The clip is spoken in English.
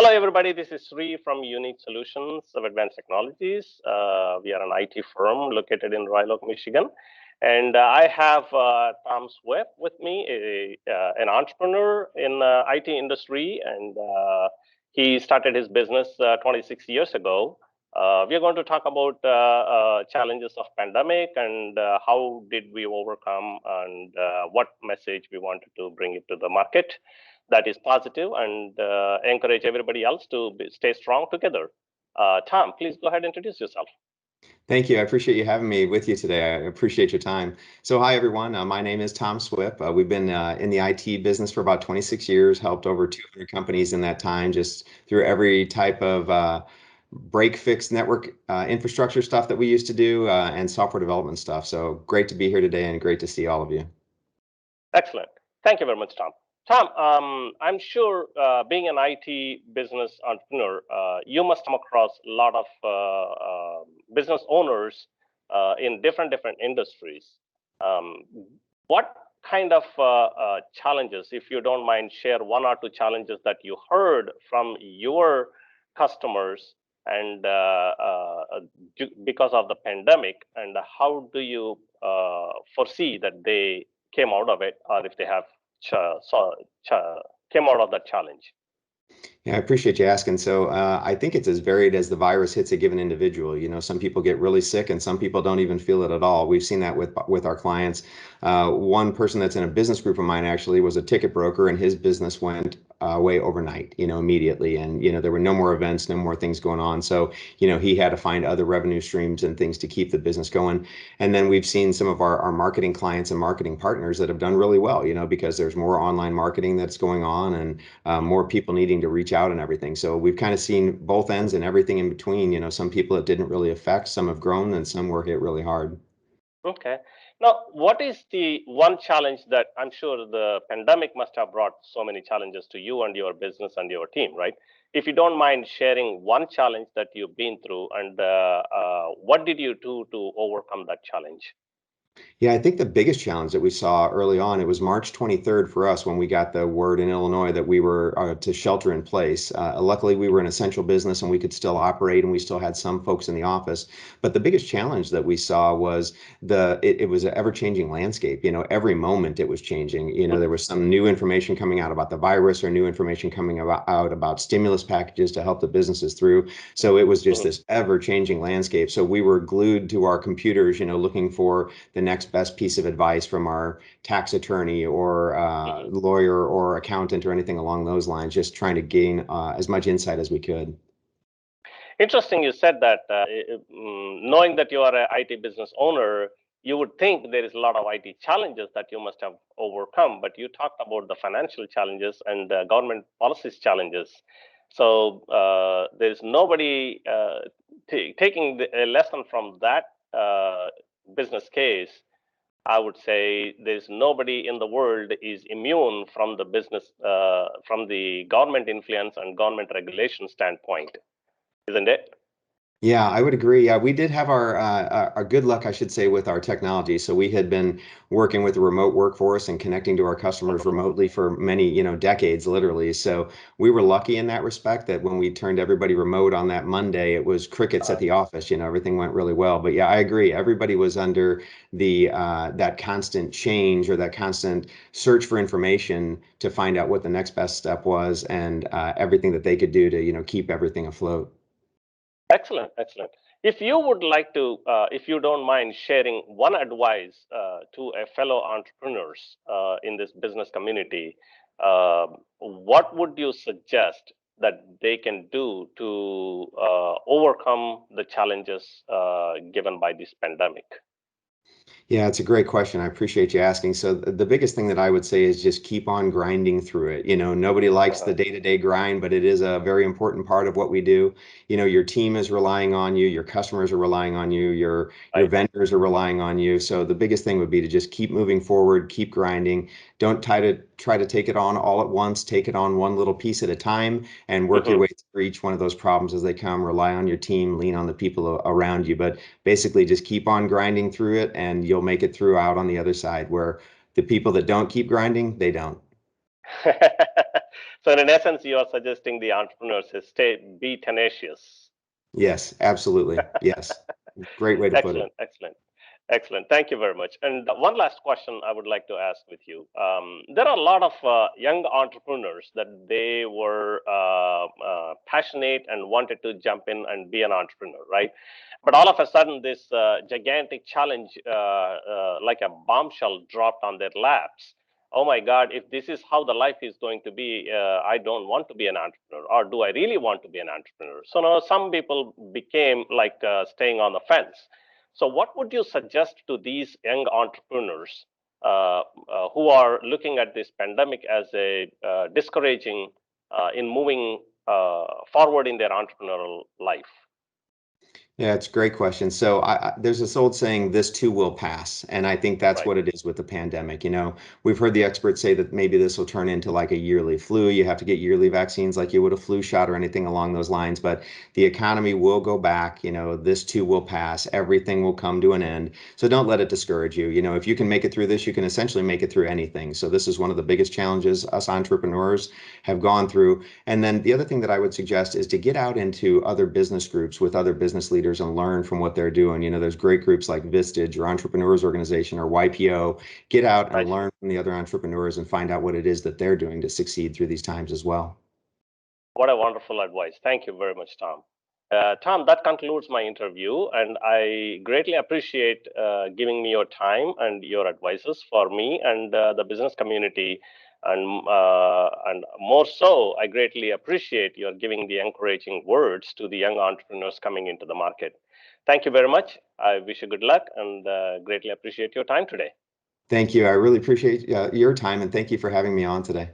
Hello, everybody. This is Sree from Unique Solutions of Advanced Technologies. We are an IT firm located in Royal Oak, Michigan. And I have Tom Swip with me, an entrepreneur in the IT industry. And he started his business 26 years ago. We are going to talk about challenges of pandemic and how did we overcome and what message we wanted to bring it to the market that is positive and encourage everybody else to stay strong together. Tom, please go ahead and introduce yourself. Thank you. I appreciate you having me with you today. I appreciate your time. So hi, everyone. My name is Tom Swip. We've been in the IT business for about 26 years, helped over 200 companies in that time, just through every type of break, fix, network infrastructure stuff that we used to do and software development stuff. So great to be here today and great to see all of you. Excellent. Thank you very much, Tom. Tom, I'm sure being an IT business entrepreneur, you must come across a lot of business owners in different industries. What kind of challenges, if you don't mind, share one or two challenges that you heard from your customers and because of the pandemic, and how do you foresee that they came out of it, or if they have came out of that challenge? Yeah, I appreciate you asking. So I think it's as varied as the virus hits a given individual. You know, some people get really sick and some people don't even feel it at all. We've seen that with our clients. One person that's in a business group of mine actually was a ticket broker, and his business went away overnight, immediately. And, there were no more events, no more things going on. So, he had to find other revenue streams and things to keep the business going. And then we've seen some of our marketing clients and marketing partners that have done really well, because there's more online marketing that's going on and more people needing to reach out and everything. So we've kind of seen both ends and everything in between. Some people it didn't really affect, some have grown, and some were hit really hard. Okay. Now, what is the one challenge that I'm sure the pandemic must have brought so many challenges to you and your business and your team, right? If you don't mind sharing one challenge that you've been through, and what did you do to overcome that challenge? Yeah, I think the biggest challenge that we saw early on, it was March 23rd for us when we got the word in Illinois that we were to shelter in place. Luckily, we were an essential business and we could still operate and we still had some folks in the office. But the biggest challenge that we saw was it was an ever-changing landscape. Every moment it was changing. There was some new information coming out about the virus or new information coming out about stimulus packages to help the businesses through. So it was just this ever-changing landscape. So we were glued to our computers, looking for the next best piece of advice from our tax attorney or lawyer or accountant or anything along those lines, just trying to gain as much insight as we could. Interesting you said that. Knowing that you are an IT business owner, you would think there is a lot of IT challenges that you must have overcome, but you talked about the financial challenges and the government policies challenges. So there's nobody taking a lesson from that business case. I would say there's nobody in the world is immune from the business, from the government influence and government regulation standpoint, isn't it? Yeah, I would agree. Yeah, we did have our good luck, I should say, with our technology. So we had been working with a remote workforce and connecting to our customers remotely for many, decades, literally. So we were lucky in that respect that when we turned everybody remote on that Monday, it was crickets at the office. Everything went really well. But yeah, I agree. Everybody was under the that constant change or that constant search for information to find out what the next best step was and everything that they could do to, keep everything afloat. Excellent, excellent. If you would like to, if you don't mind sharing one advice to a fellow entrepreneurs in this business community, what would you suggest that they can do to overcome the challenges given by this pandemic? Yeah, it's a great question. I appreciate you asking. So the biggest thing that I would say is just keep on grinding through it. Nobody likes the day-to-day grind, but it is a very important part of what we do. Your team is relying on you, your customers are relying on you, your vendors are relying on you. So the biggest thing would be to just keep moving forward, keep grinding. Don't try to take it on all at once. Take it on one little piece at a time and work your way through each one of those problems as they come. Rely on your team, lean on the people around you, but basically just keep on grinding through it and you'll make it through out on the other side, where the people that don't keep grinding, they don't. So in essence, you are suggesting the entrepreneurs is be tenacious. Yes, absolutely. Yes. Great way to put it. Excellent, excellent. Excellent. Thank you very much. And one last question I would like to ask with you. There are a lot of young entrepreneurs that they were passionate and wanted to jump in and be an entrepreneur, right? But all of a sudden, this gigantic challenge, like a bombshell, dropped on their laps. Oh my God, if this is how the life is going to be, I don't want to be an entrepreneur. Or do I really want to be an entrepreneur? So now some people became like staying on the fence. So, what would you suggest to these young entrepreneurs who are looking at this pandemic as a discouraging in moving forward in their entrepreneurial life? Yeah, it's a great question. So there's this old saying, this too will pass. And I think that's Right. what it is with the pandemic. We've heard the experts say that maybe this will turn into like a yearly flu. You have to get yearly vaccines like you would a flu shot or anything along those lines. But the economy will go back. This too will pass. Everything will come to an end. So don't let it discourage you. If you can make it through this, you can essentially make it through anything. So this is one of the biggest challenges us entrepreneurs have gone through. And then the other thing that I would suggest is to get out into other business groups with other business leaders and learn from what they're doing. There's great groups like Vistage or Entrepreneurs Organization or YPO. Get out and Right. learn from the other entrepreneurs and find out what it is that they're doing to succeed through these times as well. What a wonderful advice. Thank you very much, Tom. Tom, that concludes my interview, and I greatly appreciate giving me your time and your advices for me and the business community. And more so, I greatly appreciate your giving the encouraging words to the young entrepreneurs coming into the market. Thank you very much. I wish you good luck and greatly appreciate your time today. Thank you. I really appreciate your time and thank you for having me on today.